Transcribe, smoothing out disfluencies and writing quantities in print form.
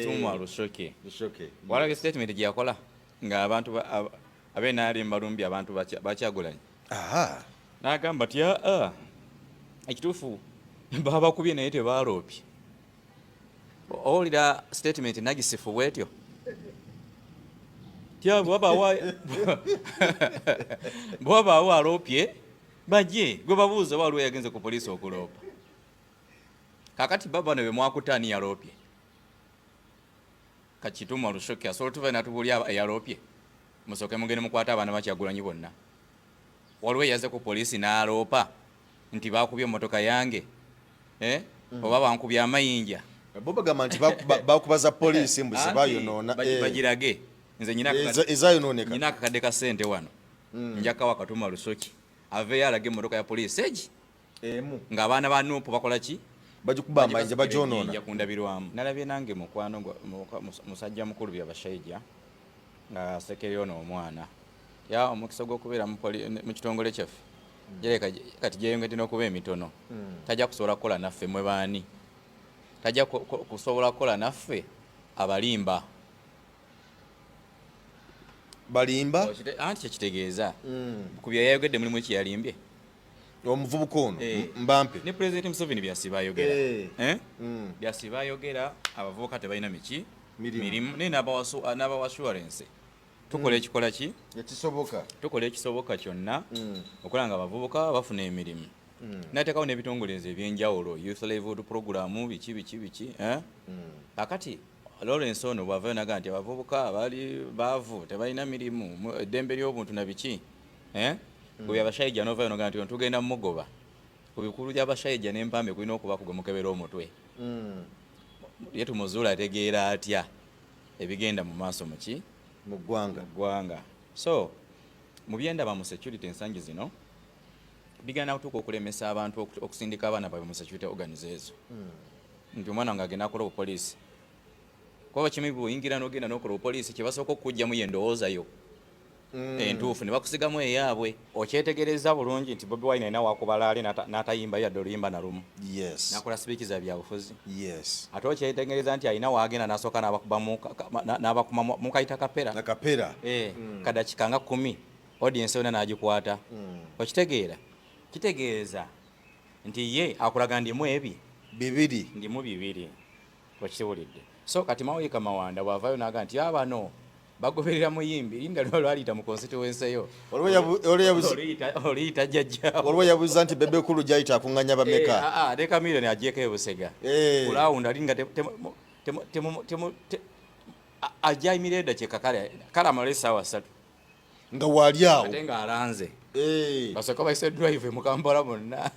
Tumwa Lushoke. Lushoke. Wala statement gye yakola nga abantu abenaali mbalumbi abantu bakyagulanye. Aha. N'agamba ti ekituufu babakubye naye tebaaloopye. Owulira statement nagisifu bwetyo. Bw'abaawo aloopye bajje gwe babuuza waliwo yagenze ku poliisi okuloopa. Kakati baba ne bwe mwakutaani yaloopye. Kakitumwa Lushoke asobola tuva natubulya yaloopye. Musooke mugende mukwata abaana bakyagulanyi bonna. Waliwo yaze ku poliisi n'aloopa nti baakubye emmotoka yange. Oba bankubye amayinja. Bo bagamba nti bakubaza poliisi mbuzi bayonoona. Bagirage. Nze nyina akakadde ka ssente wano. Njakawa Katumwa Lushoke. Aveeyo alage emmotoka ya poliisi egi. Ng'abaana ba Nuupu bakola ki? Bajikuba amayinja bagyonoona. Nja kundabirwamu. Nalabye nange mukwano musajja mukulu by'abashaija nga asekere ono omwana. Ya omukisa gw'okubeera mu kitongole kyaffe. Jereka kati gyeyongedde n'okuba emitono. Tajja kusobola kukola naffe mwe baani. Tajja kusobola kukola naffe abalimba. Balimba? Anti kyekitegeeza. Ku bye yayogedde mulimu ki yalimbye? Omuvubuka ono Mbampe. Ne President Museveni byasiba ayogera. Byasiba ayogera abavubuka tebalina mirimu ne n'aba assurance. Tukola ekikola ki? Ekisoboka. Tukola ekisoboka kyonna okulanga abavubuka bafuna emirimu. N'ateekawo n'ebitongole ebyenjawulo, youth livelihood program biki. Kakati Lawrence ono bw'avaayo n'agamba nti abavubuka bali baavu tebalina mirimu eddembe ly'obuntu na biki. Bwe abashaija n'ovaayo n'ogamba nti tugenda mu mugoba. Ku bikulu by'abashaija n'empambe kulina okuba ku gwe mukebera omutwe. Ye tumuzuula ategeera atya ebigenda mu maaso mu ki? Mu ggwanga. So mu byendaba mu security ensangi zino bigenda kutuuka okulemesa abantu okusindika abaana baabwe mu security organization. Nti omwana ng'agenda akola obupoliisi. Kuba kimi bw'oyingira n'ogenda n'okola obupoliisi kye basooka okukugyamu ye ndowoozayo. Entuufu ne bakusigamu eyaabwe. Okyetegereza bulungi nti Bobi Wine alina wakubalaale n'atayimba yadde oluyimba na lumu. Yes. N'akola sipiikiza byabufuzi. Yes. Ate okyetegereza nti alina waagenda n'asooka n'abakuma mu kayita kapera. Na kapera. Kadakika nga 10 audience yonna n'agikwata. Okitegeera. Kitegeeza nti ye akulaga ndimu bibiri. Ndimu bibiri. Okitebulidde. So kati Mawika Mawanda bw'avaayo n'agamba nti abano bagoberera muyimbi linda lwaliyita mu constituency yo. Oliyita jjajjaawo. Waliwo yabuuza nti Bebe Kulu gyayita akunganya bameka. Leka Million agyeko ebusega. Kulawunda linga ajja imireda kyeka kale amala essaawa 3. Nga waali awo. Ate nga alanze. Basooka bayise drive mu Kampala bonna.